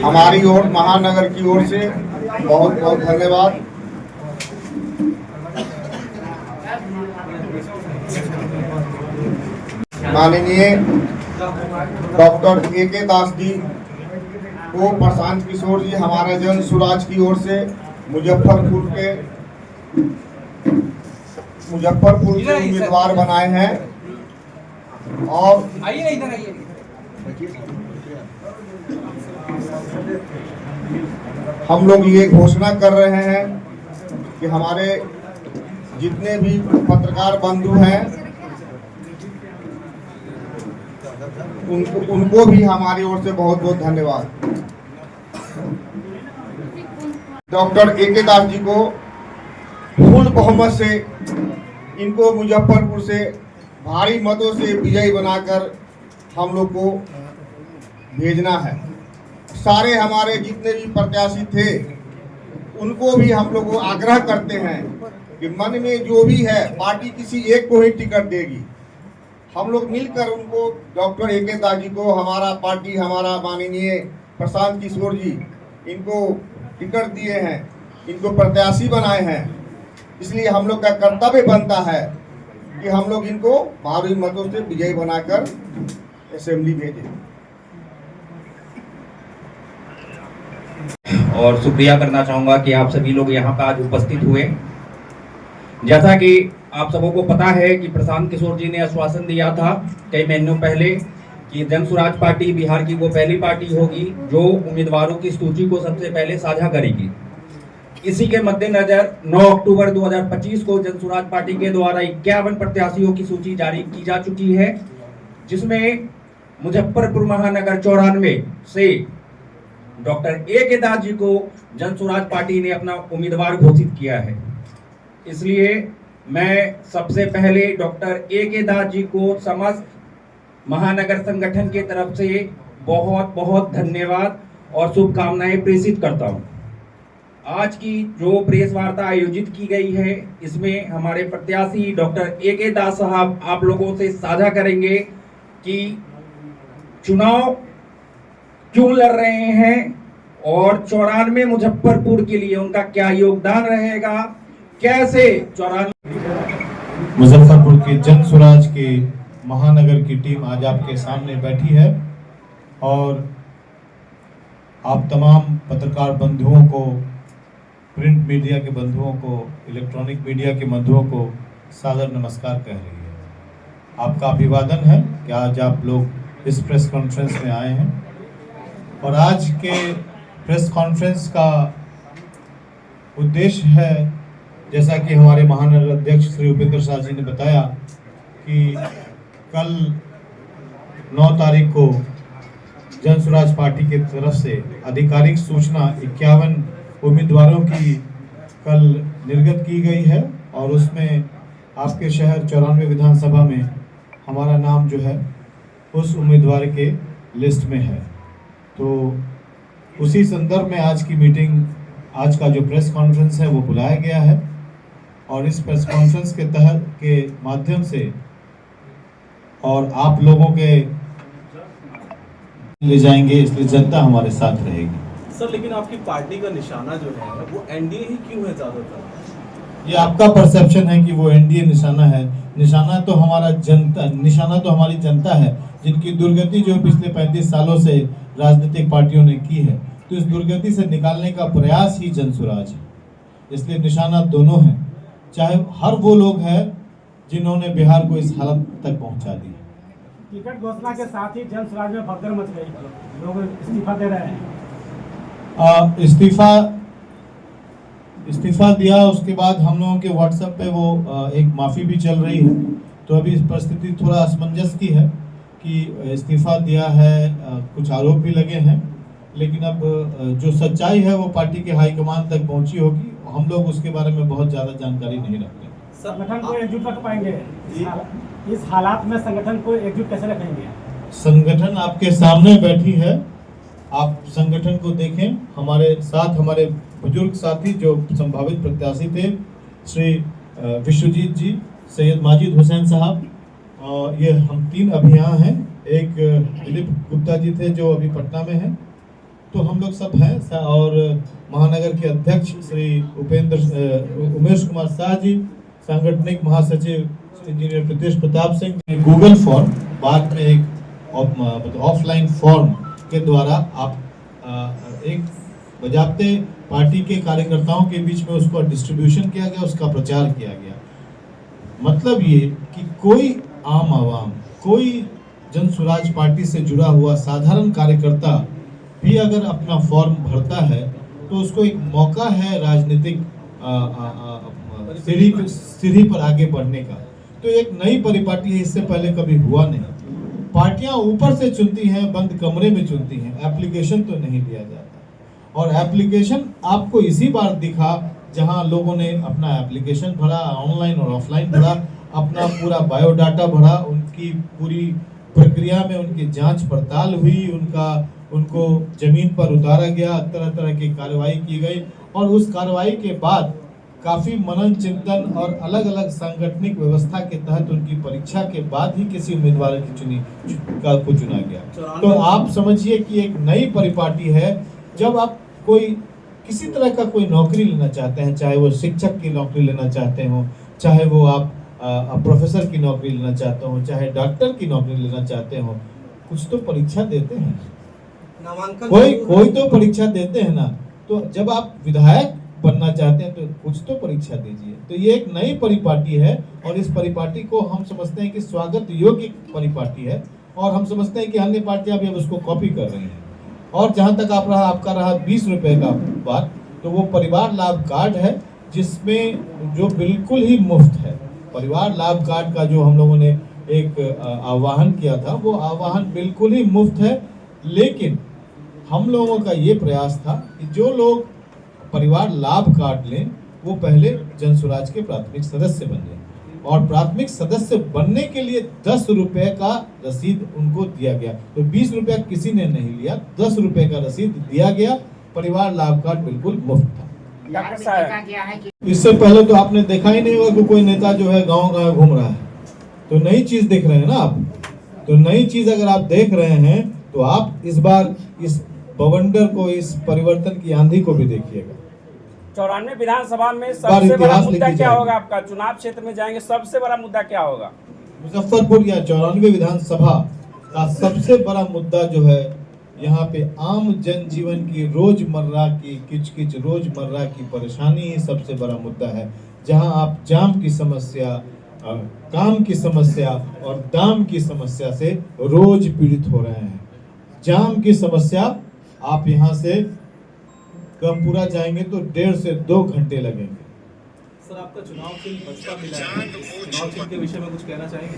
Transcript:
हमारी ओर महानगर की ओर से बहुत बहुत धन्यवाद। माननीय डॉक्टर A.K. दास जी को प्रशांत किशोर जी हमारे जन सुराज की ओर से मुजफ्फरपुर से उम्मीदवार बनाए हैं और हम लोग ये घोषणा कर रहे हैं कि हमारे जितने भी पत्रकार बंधु हैं उनको भी हमारी ओर से बहुत बहुत धन्यवाद। Doctor A.K. दास जी को फुल बहुमत से इनको मुजफ्फरपुर से भारी मतों से विजयी बनाकर हम लोग को भेजना है। सारे हमारे जितने भी प्रत्याशी थे उनको भी हम लोग आग्रह करते हैं कि मन में जो भी है पार्टी किसी एक को ही टिकट देगी। हम लोग मिलकर उनको डॉक्टर A.K. दास जी को हमारा पार्टी हमारा माननीय प्रशांत किशोर जी इनको टिकट दिए हैं, इनको प्रत्याशी बनाए हैं। इसलिए हम लोग का कर्तव्य बनता है कि हम लोग इनको भारी मतों से विजयी बनाकर असेंबली भेजें। और शुक्रिया करना चाहूँगा कि आप सभी लोग यहाँ पर आज उपस्थित हुए। जैसा कि आप सबों को पता है कि प्रशांत किशोर जी ने आश्वासन दिया था कई महीनों पहले कि जन स्वराज पार्टी बिहार की वो पहली पार्टी होगी जो उम्मीदवारों की सूची को सबसे पहले साझा करेगी। इसी के मद्देनजर 9 अक्टूबर 2025 को जन स्वराज पार्टी के द्वारा 51 प्रत्याशियों की सूची जारी की जा चुकी है, जिसमें मुजफ्फरपुर महानगर 94 से डॉक्टर A.K. दास जी को जन स्वराज पार्टी ने अपना उम्मीदवार घोषित किया है। इसलिए मैं सबसे पहले डॉक्टर A.K. दास जी को समस्त महानगर संगठन के तरफ से बहुत बहुत धन्यवाद और शुभकामनाएं प्रेषित करता हूं। आज की जो प्रेस वार्ता आयोजित की गई है इसमें हमारे प्रत्याशी डॉक्टर A.K. दास साहब आप लोगों से साझा करेंगे कि चुनाव क्यों लड़ रहे हैं और 94 मुजफ्फरपुर के लिए उनका क्या योगदान रहेगा, कैसे 94 मुजफ्फरपुर के जन स्वराज के महानगर की टीम आज आपके सामने बैठी है और आप तमाम पत्रकार बंधुओं को, प्रिंट मीडिया के बंधुओं को, इलेक्ट्रॉनिक मीडिया के बंधुओं को सादर नमस्कार कह रही है। आपका अभिवादन है कि आज आप लोग इस प्रेस कॉन्फ्रेंस में आए हैं और आज के प्रेस कॉन्फ्रेंस का उद्देश्य है, जैसा कि हमारे महानगर अध्यक्ष श्री उपेंद्र शाह जी ने बताया कि कल 9 तारीख को जन स्वराज पार्टी की तरफ से आधिकारिक सूचना 51 उम्मीदवारों की कल निर्गत की गई है और उसमें आपके शहर 94 विधानसभा में हमारा नाम जो है उस उम्मीदवार के लिस्ट में है। तो उसी संदर्भ में आज की मीटिंग, आज का जो प्रेस कॉन्फ्रेंस है वो बुलाया गया है और इस प्रेस कॉन्फ्रेंस के तहत के माध्यम से और आप लोगों के ले जाएंगे, इसलिए जनता हमारे साथ रहेगी। सर, लेकिन आपकी पार्टी का निशाना जो है वो एनडीए ही क्यों है ज्यादातर? ये आपका परसेप्शन है कि वो एनडीए निशाना है। निशाना तो हमारा जनता, निशाना तो हमारी जनता है जिनकी दुर्गति जो पिछले 35 सालों से राजनीतिक पार्टियों ने की है, तो इस दुर्गति से निकालने का प्रयास ही जन स्वराज है। इसलिए निशाना दोनों है, चाहे हर वो लोग हैं जिन्होंने बिहार को इस हालत तक पहुंचा दी। टिकट घोषणा के साथ ही जन स्वराज में भगदड़ मच गई, लोग इस्तीफा दे रहे हैं। इस्तीफा दिया, उसके बाद हम लोगों के व्हाट्सएप पे वो एक माफ़ी भी चल रही है। तो अभी इस परिस्थिति थोड़ा असमंजस की है कि इस्तीफा दिया है, कुछ आरोप भी लगे हैं, लेकिन अब जो सच्चाई है वो पार्टी के हाईकमान तक पहुंची होगी। हम लोग उसके बारे में बहुत ज़्यादा जानकारी नहीं रखते। संगठन को एकजुट रख पाएंगे? इस हालात में संगठन को एकजुट कैसे रखेंगे? संगठन आपके सामने बैठी है, आप संगठन को देखें। हमारे साथ हमारे बुजुर्ग साथी जो संभावित प्रत्याशी थे, श्री विश्वजीत जी, सैयद माजिद हुसैन साहब, और ये हम 3 अभी यहाँ हैं। एक दिलीप गुप्ता जी थे जो अभी पटना में हैं, तो हम लोग सब हैं और महानगर के अध्यक्ष श्री उमेश कुमार शाह जी, सांगठनिक महासचिव engineer Pritesh Pratap Singh. Google form बाद में एक ऑफलाइन फॉर्म के द्वारा आप एक बजाते पार्टी के कार्यकर्ताओं के बीच में उसका डिस्ट्रीब्यूशन किया गया, उसका प्रचार किया गया। मतलब ये कि कोई आम आवाम, कोई जन स्वराज पार्टी से जुड़ा हुआ साधारण कार्यकर्ता भी अगर अपना फॉर्म भरता है तो उसको एक मौका है राजनीतिक सीढ़ी पर आगे बढ़ने का। तो एक नई परिपाटी है, इससे पहले कभी हुआ नहीं। पार्टियां ऊपर से चुनती हैं, बंद कमरे में चुनती हैं, एप्लीकेशन तो नहीं दिया जाता। और एप्लीकेशन आपको इसी बार दिखा जहां लोगों ने अपना एप्लीकेशन भरा, ऑनलाइन और ऑफलाइन भरा, अपना पूरा बायोडाटा भरा, उनकी पूरी प्रक्रिया में उनकी जांच पड़ताल हुई, उनको जमीन पर उतारा गया, तरह तरह की कार्रवाई की गई और उस कार्रवाई के बाद काफी मनन चिंतन और अलग अलग सांगठनिक व्यवस्था के तहत उनकी परीक्षा के बाद ही किसी उम्मीदवार की चुना गया। तो आप समझिए कि एक नई परिपाटी है। जब आप कोई किसी तरह का कोई नौकरी लेना चाहते हैं, चाहे वो शिक्षक की नौकरी लेना चाहते हो, चाहे वो आप प्रोफेसर की नौकरी लेना चाहते हो, चाहे डॉक्टर की नौकरी लेना चाहते हो, कुछ तो परीक्षा देते हैं, कोई तो परीक्षा देते हैं ना। तो जब आप विधायक बनना चाहते हैं तो कुछ तो परीक्षा दीजिए। तो ये एक नई परिपाटी है और इस परिपाटी को हम समझते हैं कि स्वागत योग्य परिपाटी है और हम समझते हैं कि अन्य पार्टियां भी अब उसको कॉपी कर रही हैं। और जहां तक आपका रहा 20 रुपए का बात, तो वो परिवार लाभ कार्ड है जिसमें जो बिल्कुल ही मुफ्त है। परिवार लाभ कार्ड का जो हम लोगों ने एक आह्वान किया था, वो आह्वान बिल्कुल ही मुफ्त है। लेकिन हम लोगों का ये प्रयास था कि जो लोग परिवार लाभ कार्ड लें वो पहले जन स्वराज के प्राथमिक सदस्य बन जाए और प्राथमिक सदस्य बनने के लिए 10 रुपए का रसीद उनको दिया गया। तो 20 रुपया किसी ने नहीं लिया, 10 रुपए का रसीद दिया गया। परिवार लाभ कार्ड बिल्कुल मुफ्त था। डॉक्टर साहब, इससे पहले तो आपने देखा ही नहीं होगा कि कोई नेता जो है गाँव घूम रहा है। तो नई चीज देख रहे हैं ना आप। तो नई चीज अगर आप देख रहे हैं तो आप इस बार इस बवंडर को, इस परिवर्तन की आंधी को भी देखिएगा। 94 विधानसभा में सबसे बड़ा मुद्दा क्या होगा? आपका चुनाव क्षेत्र में जाएंगे, सबसे बड़ा मुद्दा क्या होगा? मुजफ्फरपुर या 94 विधानसभा का सबसे बड़ा मुद्दा जो है, यहाँ पे आम जनजीवन की रोजमर्रा की किचकिच, रोजमर्रा की परेशानी ही सबसे बड़ा मुद्दा है। जहाँ आप जाम की समस्या, काम की समस्या और दाम की समस्या से रोज पीड़ित हो रहे हैं। जाम की समस्या, आप यहाँ से गमपुरा जाएंगे तो 1.5 से 2 घंटे लगेंगे। सर, आपका चुनाव चिन्ह बसपा मिला है, इस चुनाव चिन्ह के विषय में कुछ कहना चाहेंगे?